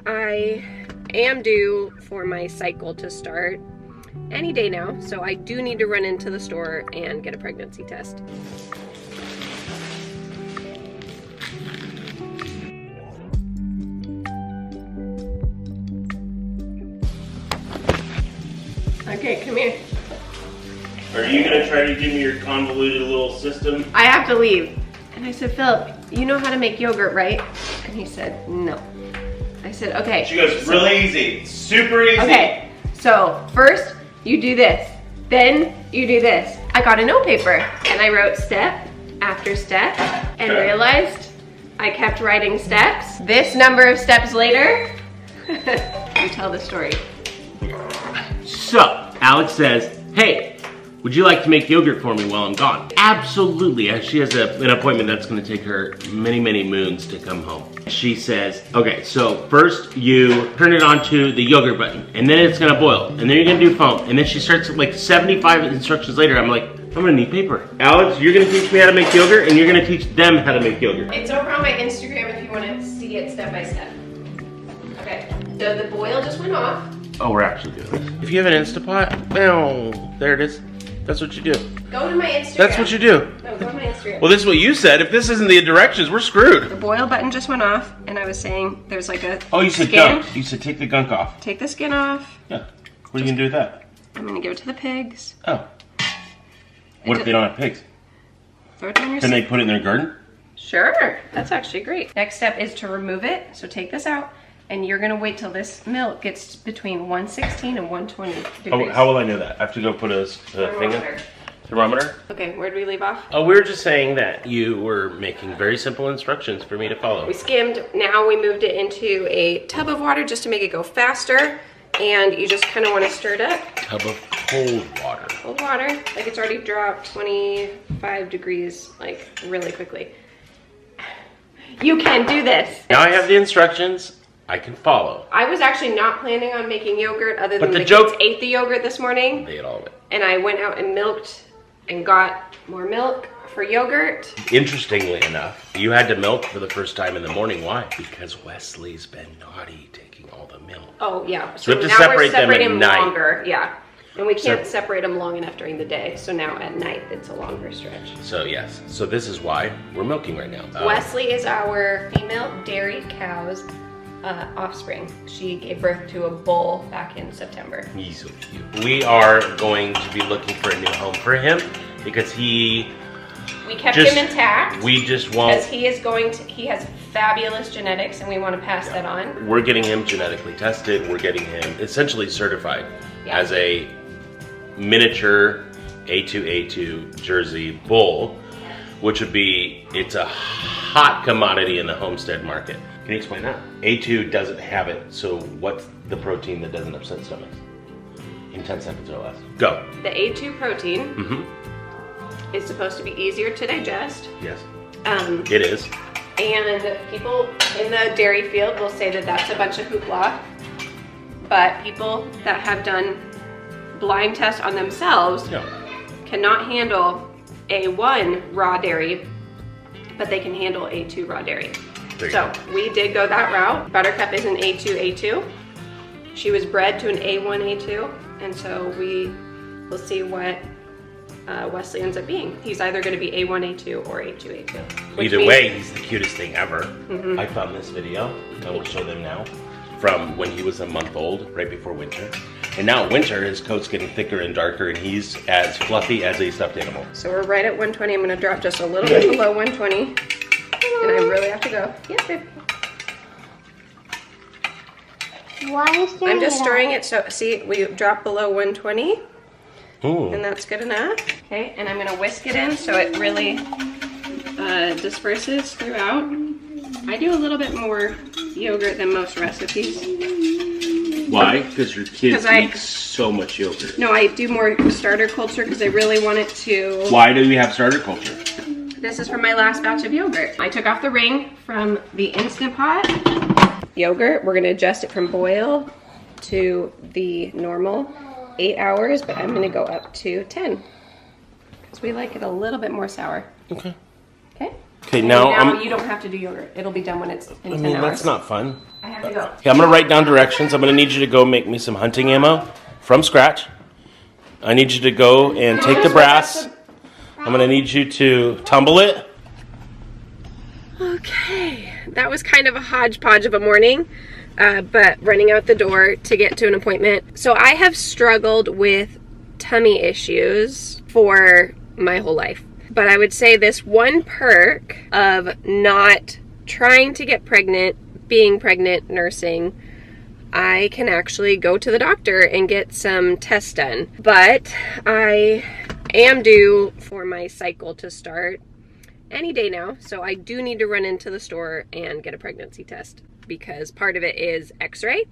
I am due for my cycle to start any day now, so I do need to run into the store and get a pregnancy test. Okay, come here. Are you gonna try to give me your convoluted little system? I have to leave. And I said, Philip, you know how to make yogurt, right? And he said, no. I said, okay. She goes, really easy, super easy. Okay, so first you do this, then you do this. I got a note paper and I wrote step after step and realized I kept writing steps. This number of steps later, you tell the story. So, Alex says, hey, would you like to make yogurt for me while I'm gone? Absolutely, as she has an appointment that's gonna take her many, many moons to come home. She says, okay, so first you turn it onto the yogurt button, and then it's gonna boil, and then you're gonna do foam, and then she starts like 75 instructions later. I'm like, I'm gonna need paper. Alex, you're gonna teach me how to make yogurt, and you're gonna teach them how to make yogurt. It's over on my Instagram if you wanna see it step by step. Okay, so the boil just went off. Oh, we're actually doing this. If you have an Instapot, well, there it is. That's what you do. Go to my Instagram. That's what you do. No, go to my Instagram. Well, this is what you said. If this isn't the directions, we're screwed. The boil button just went off, and I was saying there's like a Oh, you said skin. gunk. You said take the gunk off. Take the skin off. Yeah. What are you gonna do with that? I'm gonna give it to the pigs. Oh. What if they don't have pigs? Throw it on your Can they put it in their garden? Sure, that's actually great. Next step is to remove it. So take this out, and you're gonna wait till this milk gets between 116 and 120 degrees. How will I know that? I have to go put a thing in? Thermometer? Okay, where did we leave off? Oh, we were just saying that you were making very simple instructions for me to follow. We skimmed, now we moved it into a tub of water just to make it go faster. And you just kind of want to stir it up. Tub of cold water. Cold water, like it's already dropped 25 degrees, like really quickly. You can do this. Now I have the instructions. I can follow. I was actually not planning on making yogurt other than But the kids ate the yogurt this morning. They ate all of it. And I went out and milked and got more milk for yogurt. Interestingly enough, you had to milk for the first time in the morning. Why? Because Wesley's been naughty taking all the milk. Oh yeah. So we have to now separate we're separating them at night. longer. Yeah. And we can't separate them long enough during the day. So now at night it's a longer stretch. So yes. So this is why we're milking right now. Wesley is our female dairy cow's offspring. She gave birth to a bull back in September. He's so cute. We are going to be looking for a new home for him because we kept him intact. We just won't. Because he has fabulous genetics and we want to pass that on. We're getting him genetically tested. We're getting him essentially certified as a miniature A2 Jersey bull, which would be, it's a hot commodity in the homestead market. Can you explain that? A2 doesn't have it, so what's the protein that doesn't upset stomachs? In 10 seconds or less. Go. The A2 protein is supposed to be easier to digest. Yes. It is. And people in the dairy field will say that that's a bunch of hoopla. But people that have done blind tests on themselves cannot handle A1 raw dairy, but they can handle A2 raw dairy. So we did go that route. Buttercup is an A2. She was bred to an A1, A2, and so we will see what Wesley ends up being. He's either going to be A1, A2 or A2, A2. Either way, he's the cutest thing ever. I found this video, I will show them now, from when he was a month old, right before winter. And now winter, his coat's getting thicker and darker, and he's as fluffy as a stuffed animal. So we're right at 120. I'm going to drop just a little bit below 120. And I really have to go. Yes, babe. Why are you stirring I'm just it stirring it so, see, we dropped below 120. Ooh. And that's good enough. Okay, and I'm gonna whisk it in so it really disperses throughout. I do a little bit more yogurt than most recipes. Why? Because your kids eat so much yogurt. No, I do more starter culture because I really want it to... Why do you have starter culture? This is from my last batch of yogurt. I took off the ring from the Instant Pot. Yogurt, we're gonna adjust it from boil to the normal 8 hours, but I'm gonna go up to 10. Because we like it a little bit more sour. Okay. Okay? Okay, now now you don't have to do yogurt. It'll be done when it's in 10 hours. That's not fun. I have to go. Okay, I'm gonna write down directions. I'm gonna need you to go make me some hunting ammo from scratch. I need you to go and take the brass. I'm gonna need you to tumble it. Okay, that was kind of a hodgepodge of a morning, but running out the door to get to an appointment. So I have struggled with tummy issues for my whole life. But I would say this one perk of not trying to get pregnant, being pregnant, nursing, I can actually go to the doctor and get some tests done. But I am due for my cycle to start any day now, so I do need to run into the store and get a pregnancy test because part of it is x-ray,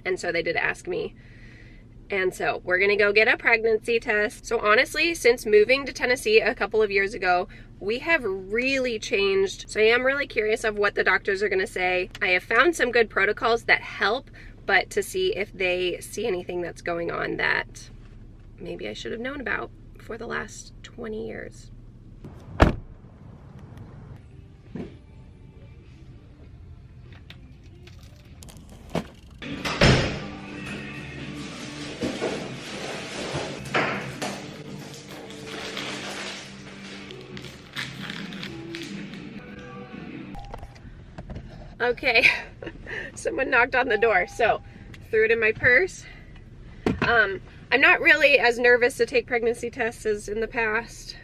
and so they did ask me, and so we're gonna go get a pregnancy test. So honestly, since moving to Tennessee a couple of years ago, we have really changed, so I am really curious of what the doctors are gonna say. I have found some good protocols that help, but to see if they see anything that's going on that maybe I should have known about for the last 20 years. Okay, someone knocked on the door, so threw it in my purse. I'm not really as nervous to take pregnancy tests as in the past.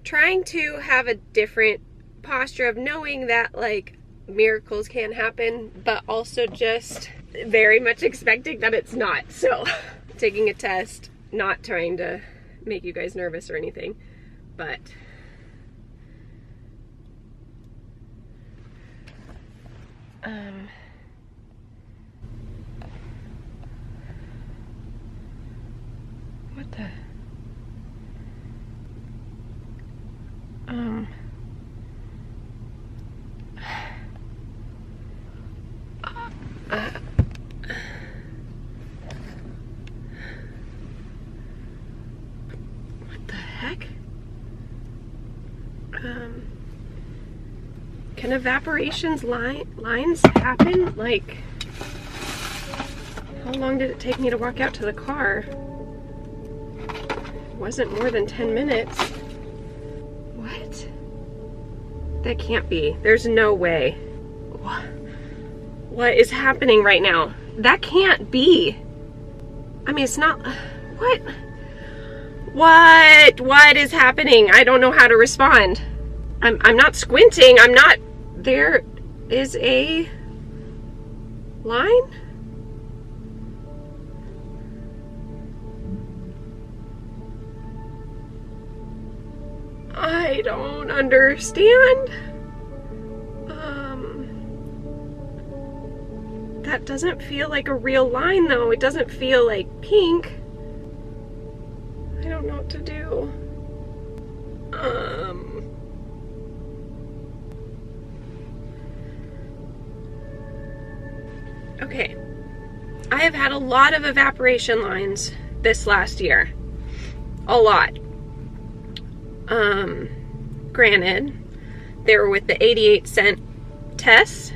Trying to have a different posture of knowing that like miracles can happen, but also just very much expecting that it's not. So taking a test, not trying to make you guys nervous or anything, but what the what the heck? Can evaporations lines happen? Like, how long did it take me to walk out to the car? It wasn't more than 10 minutes. What? That can't be. There's no way. What is happening right now? That can't be. I mean, it's not. What? What is happening? I don't know how to respond. I'm not squinting. I'm not. There is a line? I don't understand. That doesn't feel like a real line though. It doesn't feel like pink. I don't know what to do. Okay, I have had a lot of evaporation lines this last year. A lot. Granted, they were with the 88-cent test,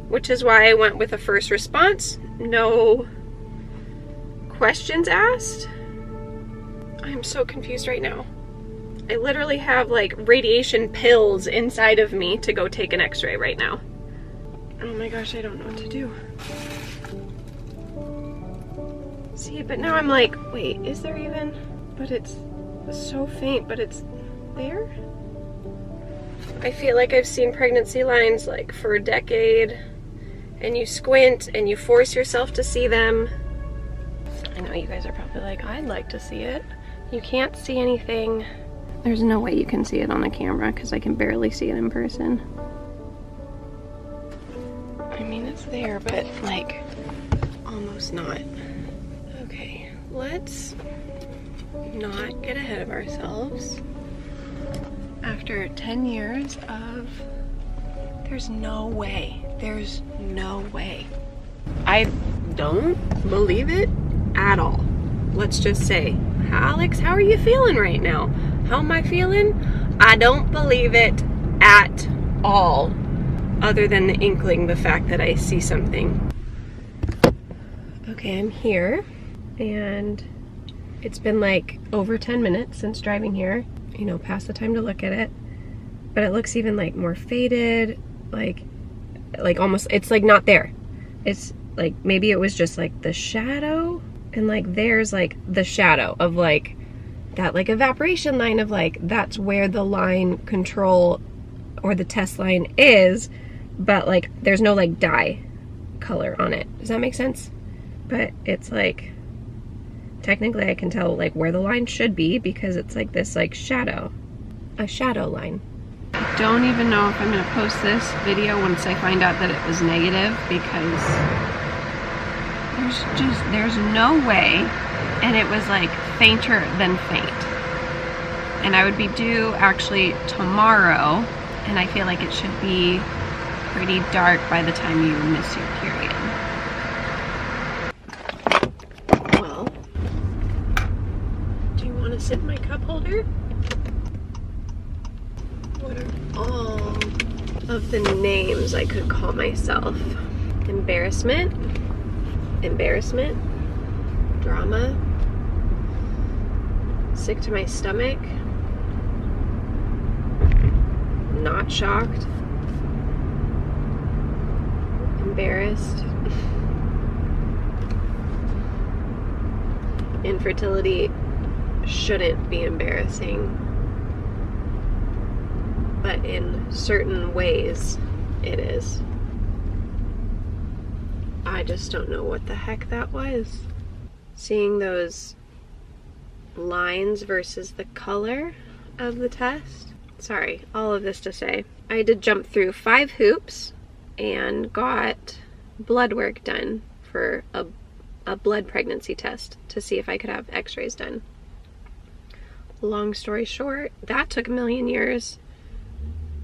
which is why I went with a first response. No questions asked. I'm so confused right now. I literally have like radiation pills inside of me to go take an x-ray right now. Oh my gosh, I don't know what to do. See, but now I'm like, wait, is there even? But it's so faint, but it's there? I feel like I've seen pregnancy lines like for a decade, and you squint and you force yourself to see them. I know you guys are probably like, I'd like to see it. You can't see anything. There's no way you can see it on the camera because I can barely see it in person. I mean, it's there, but like almost not. Okay, let's not get ahead of ourselves. After 10 years of, there's no way. There's no way. I don't believe it at all. Let's just say, Alex, how are you feeling right now? How am I feeling? I don't believe it at all. other than the inkling, the fact that I see something. Okay, I'm here, and it's been like over 10 minutes since driving here, you know, past the time to look at it, but it looks even like more faded, like almost, it's like not there. It's like, maybe it was just like the shadow, and like there's like the shadow of like that like evaporation line of like, that's where the line control or the test line is, but like there's no like dye color on it. Does that make sense? But it's like, technically I can tell like where the line should be because it's like this like shadow, a shadow line. I don't even know if I'm gonna post this video once I find out that it was negative, because there's no way, and it was like fainter than faint. And I would be due actually tomorrow, and I feel like it should be pretty dark by the time you miss your period. Well, do you want to sit in my cup holder? What are all of the names I could call myself? Embarrassment, embarrassment, drama, sick to my stomach, not shocked, embarrassed. Infertility shouldn't be embarrassing, but in certain ways it is. I just don't know what the heck that was. Seeing those lines versus the color of the test. Sorry, all of this to say, I did jump through 5 hoops and got blood work done for a blood pregnancy test to see if I could have x-rays done. Long story short, that took a million years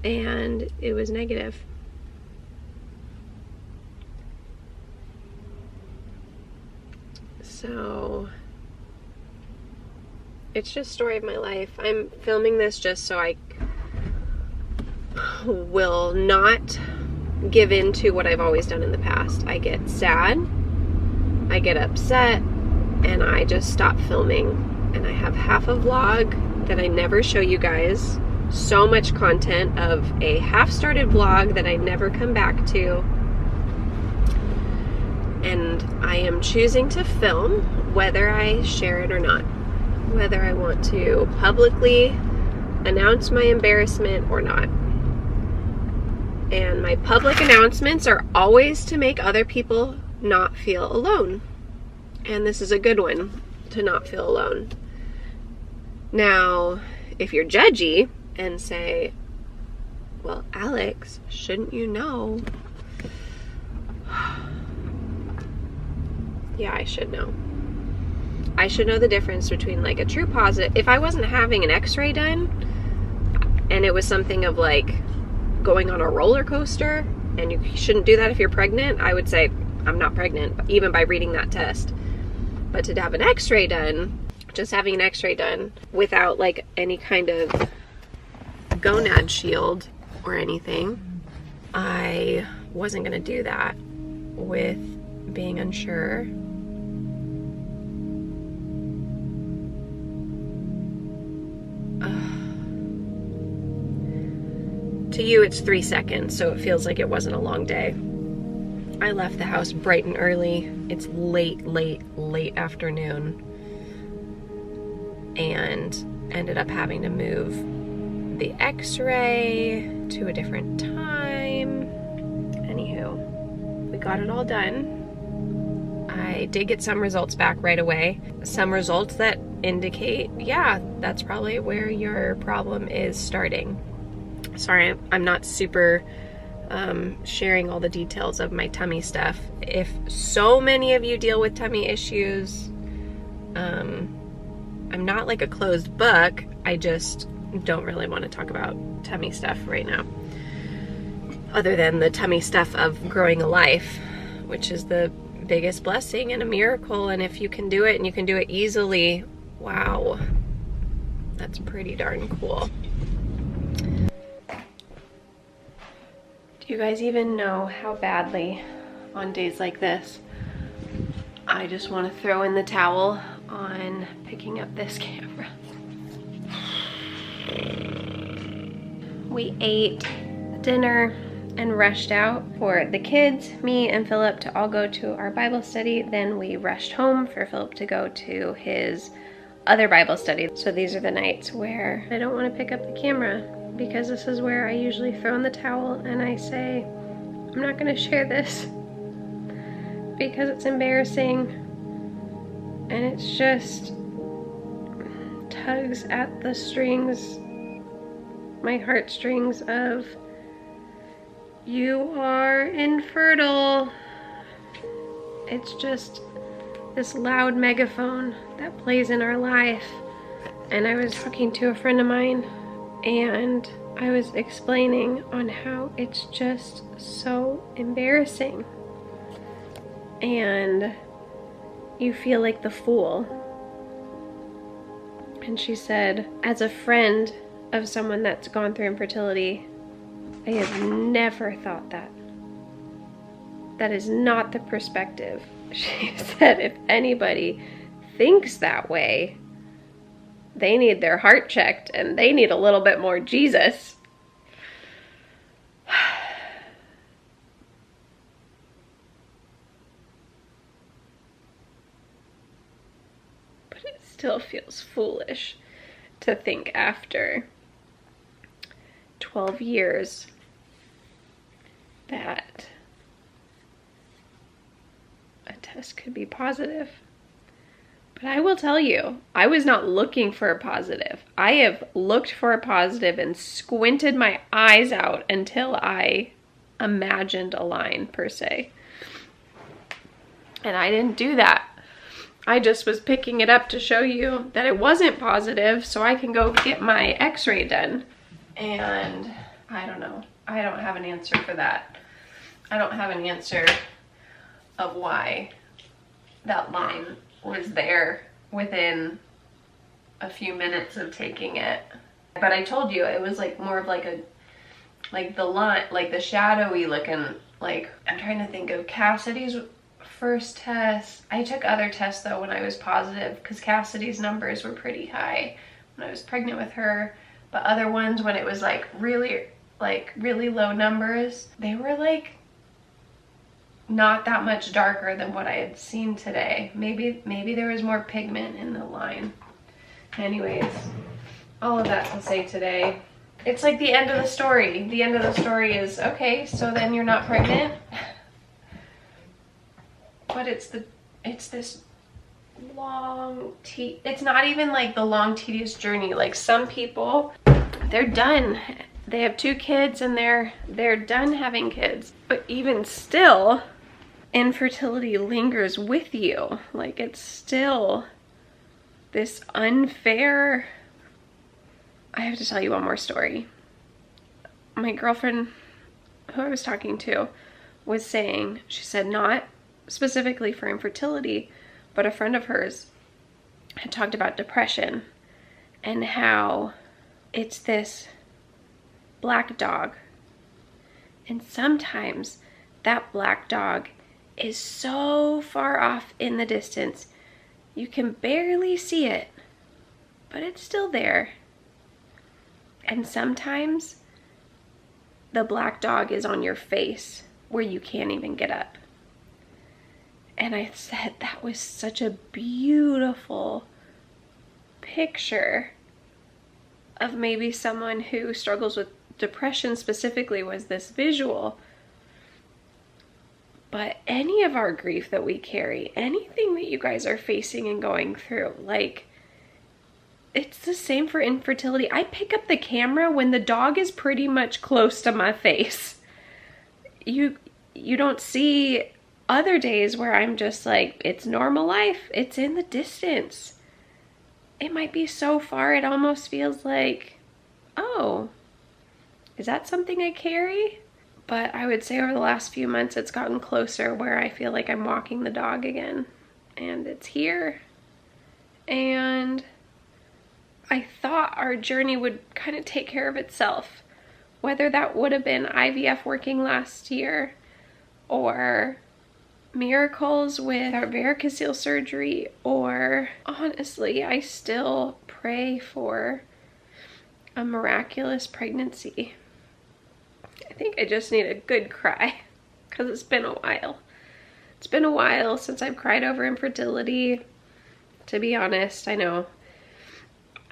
and it was negative. So it's just story of my life. I'm filming this just so I will not give in to what I've always done in the past. I get sad, I get upset, and I just stop filming. And I have half a vlog that I never show you guys. So much content of a half-started vlog that I never come back to. And I am choosing to film whether I share it or not. Whether I want to publicly announce my embarrassment or not. And my public announcements are always to make other people not feel alone. And this is a good one, to not feel alone. Now, if you're judgy and say, well, Alex, shouldn't you know? Yeah, I should know. I should know the difference between like a true positive. If I wasn't having an x-ray done and it was something of like going on a roller coaster, and you shouldn't do that if you're pregnant, I would say I'm not pregnant, even by reading that test. But to have an x-ray done, just having an x-ray done without like any kind of gonad shield or anything, I wasn't gonna do that with being unsure. To you, it's 3 seconds, so it feels like it wasn't a long day. I left the house bright and early. It's late afternoon. And ended up having to move the x-ray to a different time. Anywho, we got it all done. I did get some results back right away. Some results that indicate, yeah, that's probably where your problem is starting. Sorry, I'm not super sharing all the details of my tummy stuff. If so many of you deal with tummy issues, I'm not like a closed book. I just don't really want to talk about tummy stuff right now. Other than the tummy stuff of growing a life, which is the biggest blessing and a miracle. And if you can do it and you can do it easily, wow, that's pretty darn cool. Do You guys even know how badly on days like this I just want to throw in the towel on picking up this camera. We ate dinner and rushed out for the kids, me and Philip, to all go to our Bible study. Then we rushed home for Philip to go to his other Bible study. So these are the nights where I don't want to pick up the camera, because this is where I usually throw in the towel and I say, I'm not going to share this because it's embarrassing, and it's just tugs at the strings, my heartstrings of, you are infertile. It's just this loud megaphone that plays in our life. And I was talking to a friend of mine, and I was explaining on how it's just so embarrassing. And you feel like the fool. And she said, as a friend of someone that's gone through infertility, I have never thought that. That is not the perspective. She said if anybody thinks that way, they need their heart checked and they need a little bit more Jesus. But it still feels foolish to think after 12 years that a test could be positive. But I will tell you, I was not looking for a positive. I have looked for a positive and squinted my eyes out until I imagined a line, per se. And I didn't do that. I just was picking it up to show you that it wasn't positive so I can go get my x-ray done. And I don't know. I don't have an answer for that. I don't have an answer of why that line was there within a few minutes of taking it. But I told you it was like more of like the line, like the shadowy looking, like, I'm trying to think of Cassidy's first test. I took other tests though when I was positive, because Cassidy's numbers were pretty high when I was pregnant with her. But other ones, when it was like really low numbers, they were like not that much darker than what I had seen today. Maybe there was more pigment in the line. Anyways, all of that to say today, it's like the end of the story. The end of the story is, okay, so then you're not pregnant. But it's this long, it's not even like the long, tedious journey. Like some people, they're done. They have 2 kids and they're done having kids. But even still, infertility lingers with you. Like it's still this unfair. I have to tell you one more story. My girlfriend, who I was talking to, was saying, she said not specifically for infertility, but a friend of hers had talked about depression and how it's this black dog. And sometimes that black dog is so far off in the distance, you can barely see it, but it's still there. And sometimes the black dog is on your face where you can't even get up. And I said that was such a beautiful picture of maybe someone who struggles with depression specifically, was this visual. But any of our grief that we carry, anything that you guys are facing and going through, like, it's the same for infertility. I pick up the camera when the dog is pretty much close to my face. You don't see other days where I'm just like, it's normal life. It's in the distance. It might be so far it almost feels like, oh, is that something I carry? But I would say over the last few months it's gotten closer where I feel like I'm walking the dog again. And it's here. And I thought our journey would kind of take care of itself Whether that would have been IVF working last year or miracles with our varicocele surgery, or honestly, I still pray for a miraculous pregnancy. I think I just need a good cry because it's been a while. It's been a while since I've cried over infertility. To be honest, I know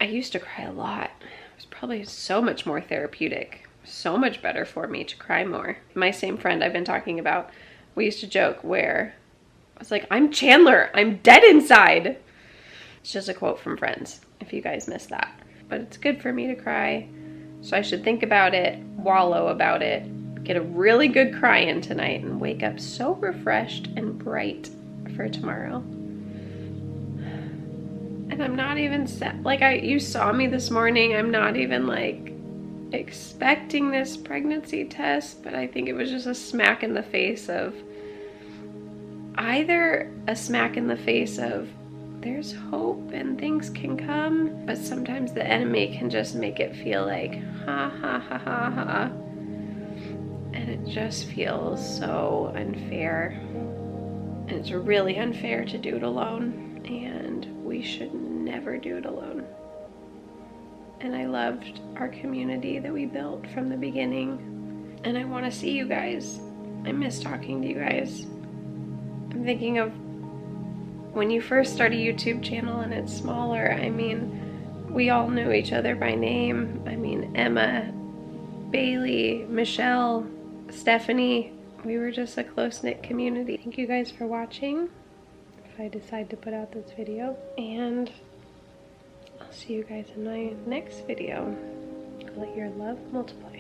I used to cry a lot. It was probably so much more therapeutic, so much better for me to cry more. My same friend I've been talking about, we used to joke where I was like, I'm Chandler, I'm dead inside. It's just a quote from Friends, if you guys missed that. But it's good for me to cry, so I should think about it, wallow about it, get a really good cry in tonight, and wake up so refreshed and bright for tomorrow. And I'm not even set, like you saw me this morning, I'm not even like expecting this pregnancy test, but I think it was just a smack in the face of, either a smack in the face of there's hope and things can come, but sometimes the enemy can just make it feel like ha ha ha ha ha, and it just feels so unfair. And it's really unfair to do it alone, and we should never do it alone. And I loved our community that we built from the beginning, and I want to see you guys. I miss talking to you guys. I'm thinking of when you first start a YouTube channel and it's smaller. I mean, we all knew each other by name. I mean, Emma, Bailey, Michelle, Stephanie. We were just a close-knit community. Thank you guys for watching, if I decide to put out this video. And I'll see you guys in my next video. Let your love multiply.